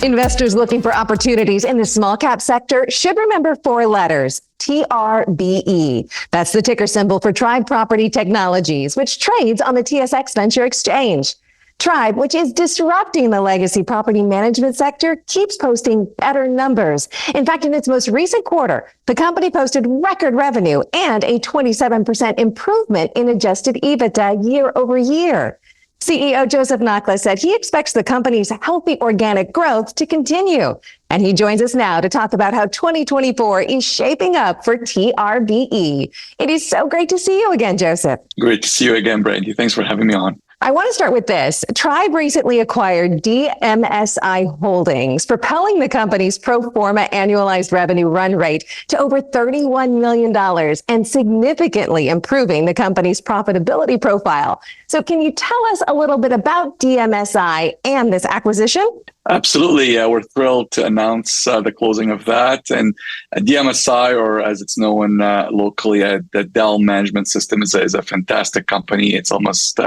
Investors looking for opportunities in the small cap sector should remember four letters, TRBE. That's the ticker symbol for Tribe Property Technologies, which trades on the TSX Venture Exchange. Tribe, which is disrupting the legacy property management sector, keeps posting better numbers. In fact, in its most recent quarter, the company posted record revenue and a 27% improvement in adjusted EBITDA year over year. CEO Joseph Nakhla said he expects the company's healthy organic growth to continue. And he joins us now to talk about how 2024 is shaping up for TRBE. It is so great to see you again, Joseph. Great to see you again, Brandy. Thanks for having me on. I want to start with this. Tribe recently acquired DMSI Holdings, propelling the company's pro forma annualized revenue run rate to over $31 million and significantly improving the company's profitability profile. So can you tell us a little bit about DMSI and this acquisition? Absolutely. We're thrilled to announce the closing of that. And DMSI, or as it's known locally, the Dell Management System, is a fantastic company. It's almost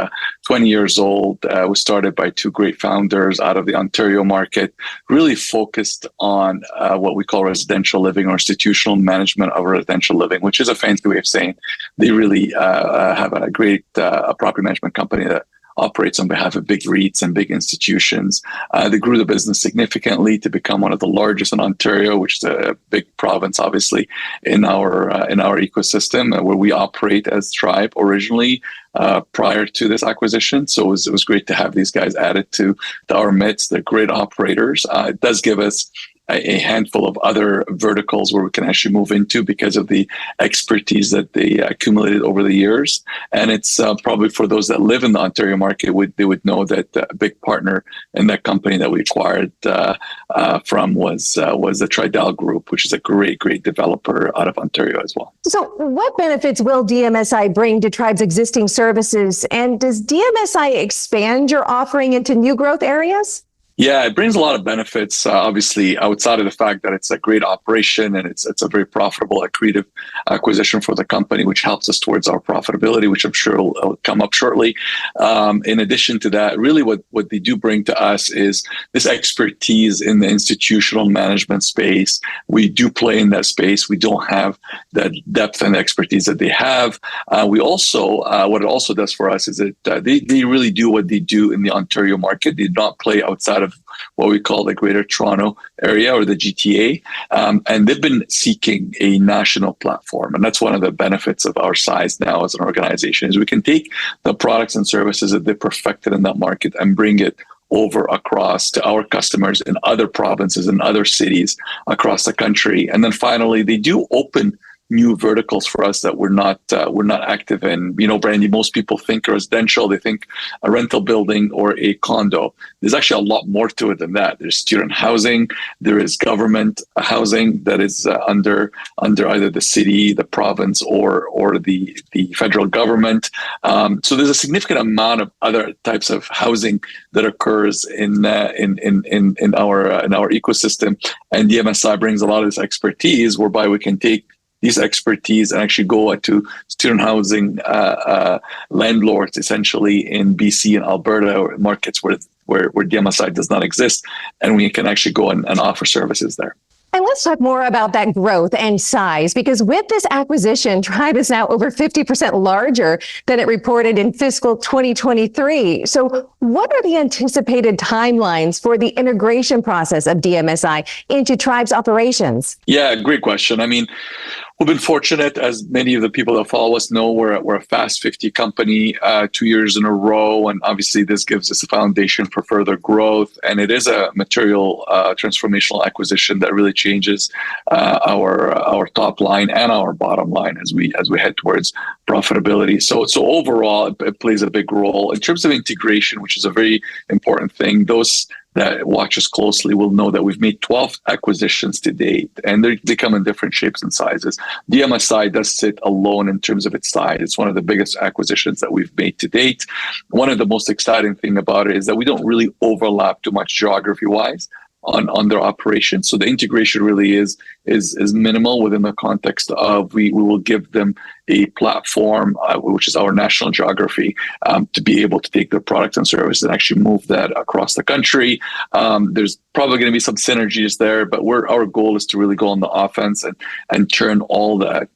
20 years old. Was started by two great founders out of the Ontario market, really focused on what we call residential living or institutional management of residential living, which is a fancy way of saying they really have a great property management company that operates on behalf of big REITs and big institutions. They grew the business significantly to become one of the largest in Ontario, which is a big province, obviously, in our ecosystem, where we operate as Tribe originally prior to this acquisition. So it was great to have these guys added to our midst. They're great operators. It does give us a handful of other verticals where we can actually move into because of the expertise that they accumulated over the years. And it's probably for those that live in the Ontario market, they would know that a big partner in that company that we acquired from was the Tridel Group, which is a great developer out of Ontario as well. So what benefits will DMSI bring to Tribe's existing services? And does DMSI expand your offering into new growth areas? Yeah, it brings a lot of benefits, obviously, outside of the fact that it's a great operation and it's a very profitable, accretive acquisition for the company, which helps us towards our profitability, which I'm sure will come up shortly. In addition to that, really what they do bring to us is this expertise in the institutional management space. We do play in that space. We don't have the depth and expertise that they have. We also, what it also does for us is that they really do what they do in the Ontario market. They do not play outside of what we call the Greater Toronto Area or the GTA. And they've been seeking a national platform. And that's one of the benefits of our size now as an organization, is we can take the products and services that they perfected in that market and bring it over across to our customers in other provinces and other cities across the country. And then finally, they do open new verticals for us that we're not active in. You know, Brandy, most people think residential, they think a rental building or a condo. There's actually a lot more to it than that. There's student housing, there is government housing that is under either the city, the province, or the federal government. So there's a significant amount of other types of housing that occurs in our ecosystem. And DMSI brings a lot of this expertise, whereby we can take these expertise and actually go to student housing landlords, essentially in BC and Alberta, or markets where DMSI does not exist, and we can actually go and offer services there. And let's talk more about that growth and size, because with this acquisition, Tribe is now over 50% larger than it reported in fiscal 2023. So what are the anticipated timelines for the integration process of DMSI into Tribe's operations? Yeah, great question. I mean, we've been fortunate, as many of the people that follow us know, we're a Fast 50 company 2 years in a row. And obviously this gives us a foundation for further growth. And it is a material transformational acquisition that really changes our top line and our bottom line as we head towards profitability. So overall, it plays a big role. In terms of integration, which is a very important thing, those that watch us closely will know that we've made 12 acquisitions to date, and they come in different shapes and sizes. DMSI does sit alone in terms of its size. It's one of the biggest acquisitions that we've made to date. One of the most exciting thing about it is that we don't really overlap too much geography-wise on their operations. So the integration really is minimal within the context of we will give them a platform, which is our national geography, to be able to take their products and services and actually move that across the country. There's probably going to be some synergies there, but our goal is to really go on the offense and turn all the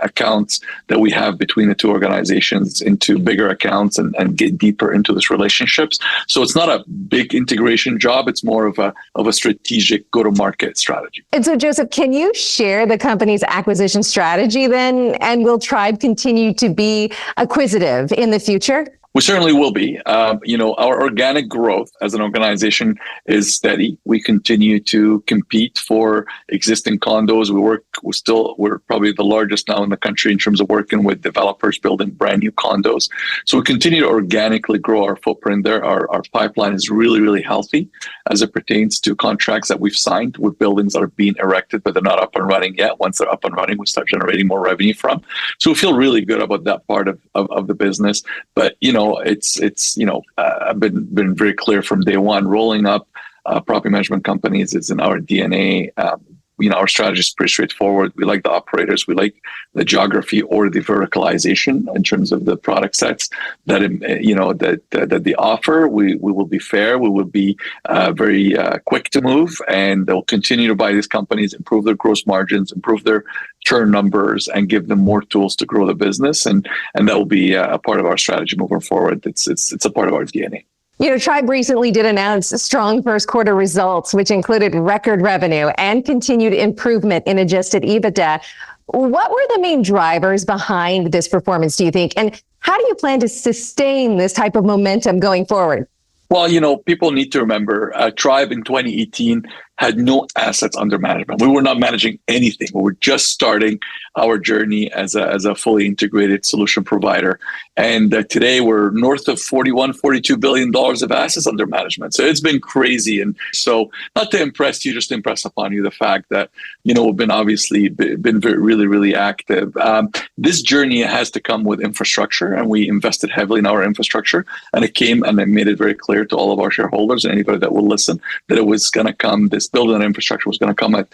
accounts that we have between the two organizations into bigger accounts and get deeper into these relationships. So it's not a big integration job; it's more of a strategic go-to-market strategy. And so, Joseph, can you share the company's acquisition strategy then? And will Tribe continue to be acquisitive in the future? We certainly will be. Our organic growth as an organization is steady. We continue to compete for existing condos. We're probably the largest now in the country in terms of working with developers building brand new condos. So we continue to organically grow our footprint there. Our pipeline is really, really healthy as it pertains to contracts that we've signed with buildings that are being erected, but they're not up and running yet. Once they're up and running, we start generating more revenue from. So we feel really good about that part of the business. But, I've been very clear from day one, rolling up property management companies is in our DNA. Our strategy is pretty straightforward. We like the operators. We like the geography or the verticalization in terms of the product sets that they offer. We will be fair. We will be very quick to move, and they'll continue to buy these companies, improve their gross margins, improve their churn numbers, and give them more tools to grow the business. And that will be a part of our strategy moving forward. It's a part of our DNA. Tribe recently did announce strong first quarter results, which included record revenue and continued improvement in adjusted EBITDA. What were the main drivers behind this performance, do you think? And how do you plan to sustain this type of momentum going forward? Well, people need to remember, Tribe in 2018 had no assets under management. We were not managing anything. We were just starting our journey as a fully integrated solution provider. And today we're north of $41-42 billion of assets under management. So it's been crazy. And so not to impress you, just to impress upon you the fact that, we've been very, really, really active. This journey has to come with infrastructure, and we invested heavily in our infrastructure. And it came, and I made it very clear to all of our shareholders and anybody that will listen that it was going to come, this building and infrastructure was going to come at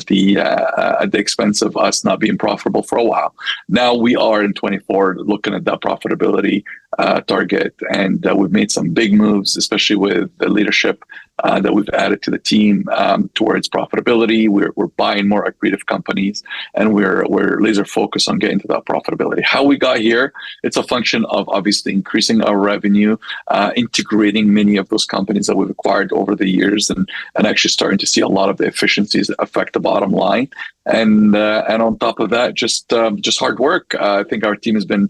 the expense of us not being profitable for a while. Now we are in 24 looking at that profitability target, and we've made some big moves, especially with the leadership that we've added to the team towards profitability. We're buying more accretive companies, and we're laser focused on getting to that profitability. How we got here, it's a function of obviously increasing our revenue, integrating many of those companies that we've acquired over the years, and actually starting to see a lot of the efficiencies affect the bottom line. And on top of that, just hard work. I think our team has been,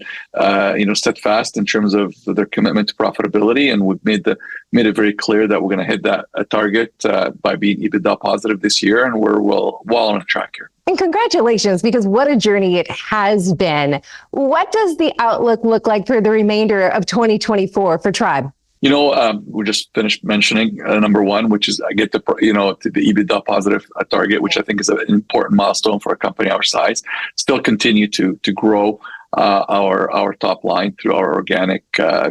steadfast in terms of their commitment to profitability, and we've made it very clear that we're going to hit that target by being EBITDA positive this year, and we're well on track here. And congratulations, because what a journey it has been. What does the outlook look like for the remainder of 2024 for Tribe? We just finished mentioning number one, which is I get to the EBITDA positive target, which I think is an important milestone for a company our size. Still continue to grow our top line through our organic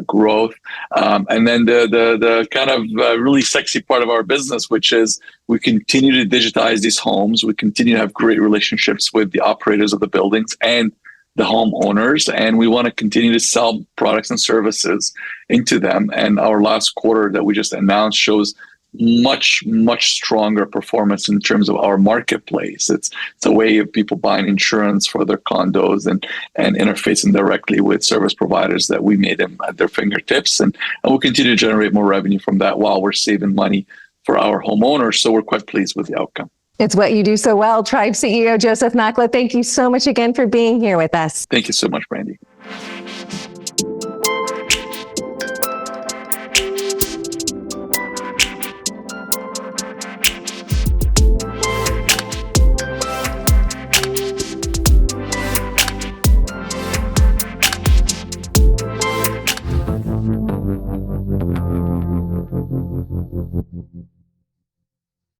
growth, and then the kind of really sexy part of our business, which is we continue to digitize these homes. We continue to have great relationships with the operators of the buildings and the homeowners, and we want to continue to sell products and services into them. And our last quarter that we just announced shows much stronger performance in terms of our marketplace. It's a way of people buying insurance for their condos and interfacing directly with service providers that we made them at their fingertips, and we'll continue to generate more revenue from that while we're saving money for our homeowners. So we're quite pleased with the outcome. It's what you do so well. Tribe CEO Joseph Nakhla, thank you so much again for being here with us. Thank you so much, Brandy.